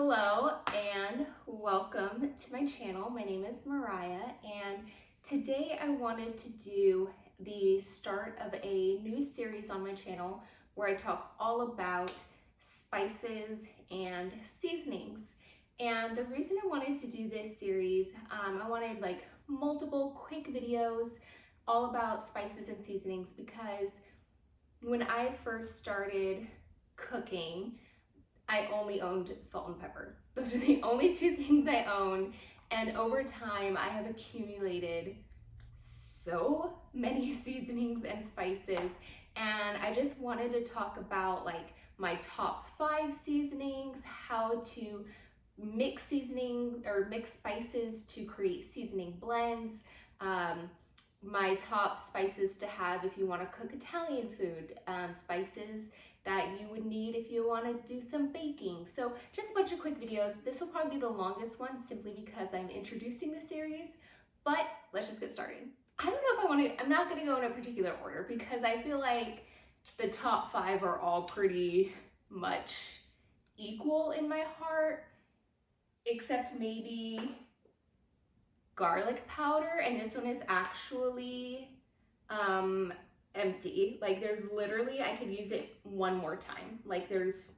Hello and welcome to my channel. My name is Mariah and today I wanted to do the start of a new series on my channel where I talk all about spices and seasonings. And the reason I wanted to do this series, I wanted like multiple quick videos all about spices and seasonings because when I first started cooking, I only owned salt and pepper. Those are the only two things I own. And over time, I have accumulated so many seasonings and spices. And I just wanted to talk about like my top 5 seasonings, how to mix seasonings or mix spices to create seasoning blends, my top spices to have if you want to cook Italian food, spices that you would need if you want to do some baking. So just a bunch of quick videos. This will probably be the longest one simply because I'm introducing the series, but let's just get started. I don't know if I'm not going to go in a particular order because I feel like the top 5 are all pretty much equal in my heart, except maybe garlic powder, and this one is actually empty. Like there's literally, I could use it one more time. Like there's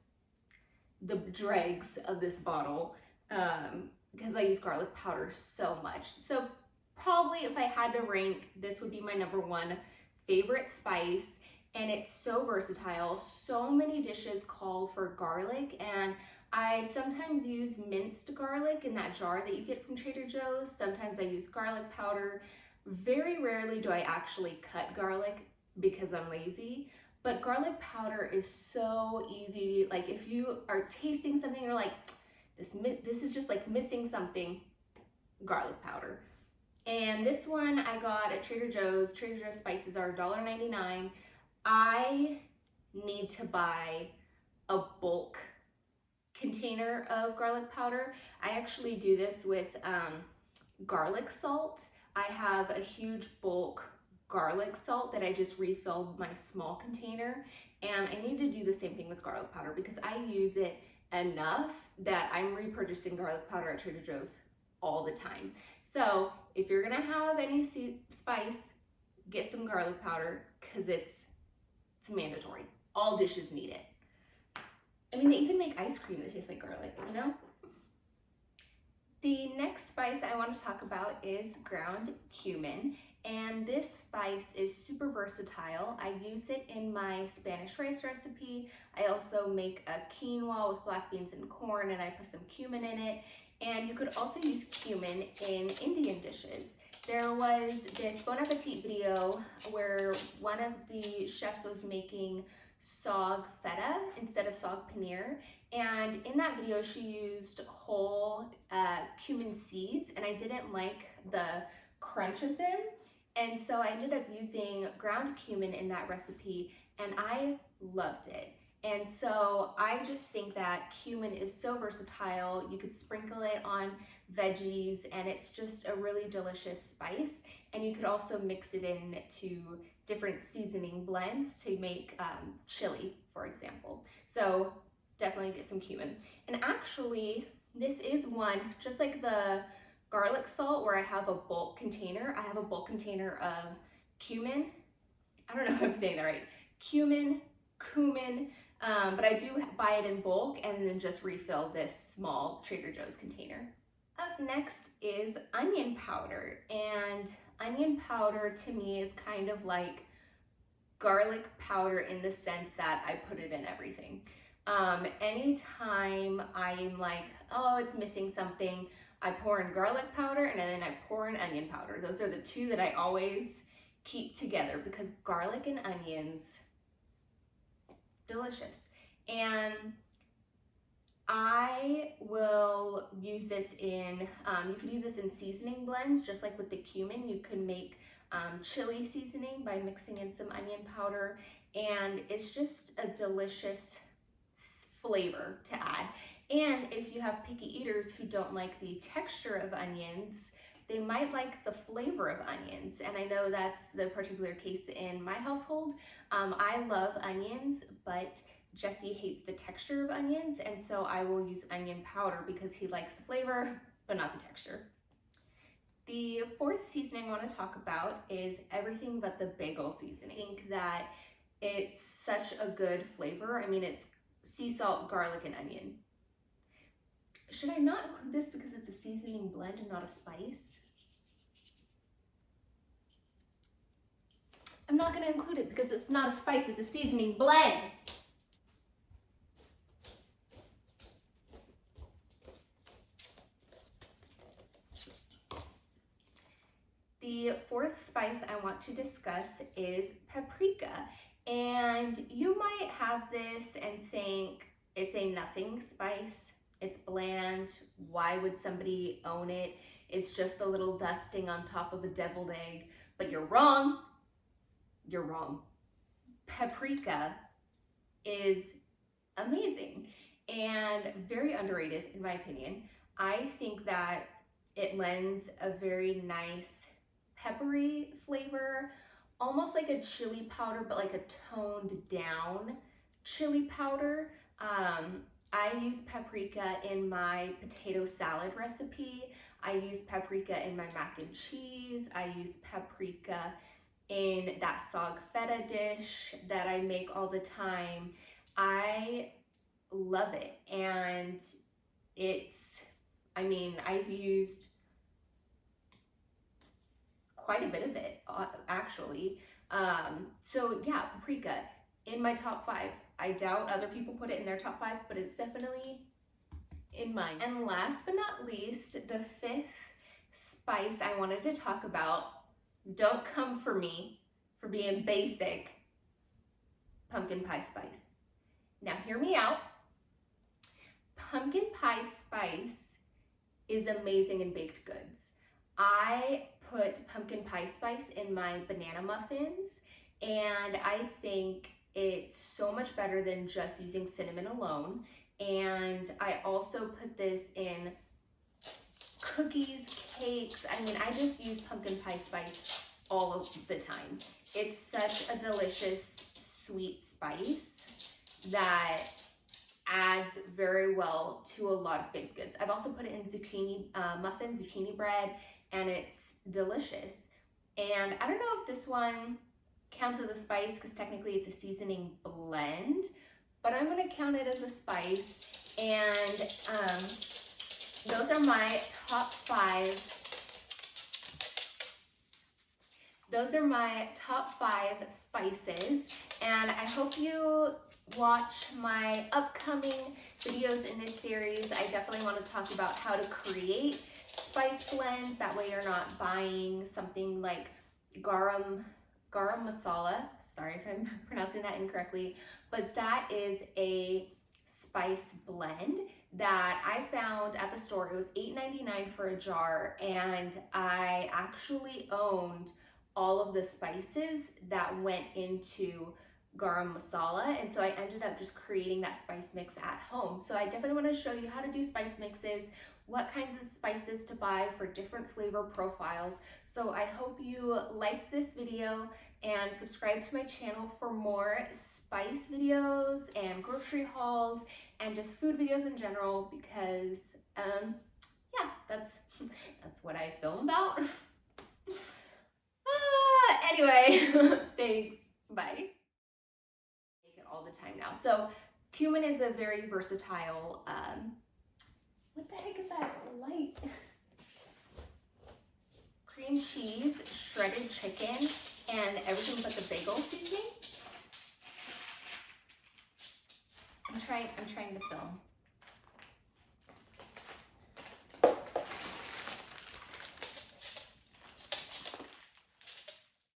the dregs of this bottle because I use garlic powder so much. So probably if I had to rank, this would be my number 1 favorite spice, and it's so versatile. So many dishes call for garlic, and I sometimes use minced garlic in that jar that you get from Trader Joe's. Sometimes I use garlic powder. Very rarely do I actually cut garlic because I'm lazy, but garlic powder is so easy. Like if you are tasting something and you're like, this is just like missing something, garlic powder. And this one I got at Trader Joe's. Trader Joe's spices are $1.99. I need to buy a bulk container of garlic powder. I actually do this with garlic salt. I have a huge bulk garlic salt that I just refilled my small container, and I need to do the same thing with garlic powder because I use it enough that I'm repurchasing garlic powder at Trader Joe's all the time. So if you're gonna have any spice, get some garlic powder because it's mandatory. All dishes need it. I mean, they even make ice cream that tastes like garlic, you know? The next spice I want to talk about is ground cumin, and this spice is super versatile. I use it in my Spanish rice recipe. I also make a quinoa with black beans and corn, and I put some cumin in it. And you could also use cumin in Indian dishes. There was this Bon Appetit video where one of the chefs was making saag feta instead of saag paneer, and in that video she used whole cumin seeds, and I didn't like the crunch of them, and so I ended up using ground cumin in that recipe, and I loved it. And so I just think that cumin is so versatile. You could sprinkle it on veggies and it's just a really delicious spice. And you could also mix it into different seasoning blends to make chili, for example. So definitely get some cumin. And actually, this is one, just like the garlic salt where I have a bulk container, I have a bulk container of cumin. I don't know if I'm saying that right. Cumin, but I do buy it in bulk and then just refill this small Trader Joe's container. Up next is onion powder, and onion powder to me is kind of like garlic powder in the sense that I put it in everything. Anytime I'm like, oh, it's missing something, I pour in garlic powder and then I pour in onion powder. Those are the two that I always keep together because garlic and onions, delicious. And I will use this in, you could use this in seasoning blends, just like with the cumin. You can make chili seasoning by mixing in some onion powder, and it's just a delicious flavor to add. And if you have picky eaters who don't like the texture of onions, they might like the flavor of onions, and I know that's the particular case in my household. I love onions, but Jesse hates the texture of onions, and so I will use onion powder because he likes the flavor, but not the texture. The fourth seasoning I want to talk about is everything but the bagel seasoning. I think that it's such a good flavor. I mean, it's sea salt, garlic, and onion. Should I not include this because it's a seasoning blend and not a spice? I'm not going to include it because it's not a spice, it's a seasoning blend. The fourth spice I want to discuss is paprika. And you might have this and think it's a nothing spice. It's bland. Why would somebody own it? It's just a little dusting on top of a deviled egg. But you're wrong. You're wrong. Paprika is amazing and very underrated in my opinion. I think that it lends a very nice peppery flavor, almost like a chili powder, but like a toned down chili powder. I use paprika in my potato salad recipe. I use paprika in my mac and cheese. I use paprika in that sog feta dish that I make all the time. I love it, and I've used quite a bit of it actually. So yeah, paprika in my top 5. I doubt other people put it in their top 5, but it's definitely in mine. And last but not least, the fifth spice I wanted to talk about, don't come for me for being basic, pumpkin pie spice. Now hear me out. Pumpkin pie spice is amazing in baked goods. I put pumpkin pie spice in my banana muffins, and I think it's so much better than just using cinnamon alone. And I also put this in cookies, cakes. I mean, I just use pumpkin pie spice all of the time. It's such a delicious sweet spice that adds very well to a lot of baked goods. I've also put it in zucchini muffins, zucchini bread, and it's delicious. And I don't know if this one counts as a spice because technically it's a seasoning blend, but I'm gonna count it as a spice. And those are my top 5. Those are my top 5 spices, and I hope you watch my upcoming videos in this series. I definitely want to talk about how to create spice blends. That way you're not buying something like garam masala. Sorry if I'm pronouncing that incorrectly, but that is a spice blend that I found at the store. It was $8.99 for a jar, and I actually owned all of the spices that went into garam masala, and so I ended up just creating that spice mix at home. So I definitely want to show you how to do spice mixes, what kinds of spices to buy for different flavor profiles. So I hope you liked this video and subscribe to my channel for more spice videos and grocery hauls and just food videos in general, because yeah, that's what I film about. Anyway, thanks, bye. Make it all the time now. So cumin is a very versatile, what the heck is that light? Cream cheese, shredded chicken, and everything but the bagel seasoning. I'm trying to film.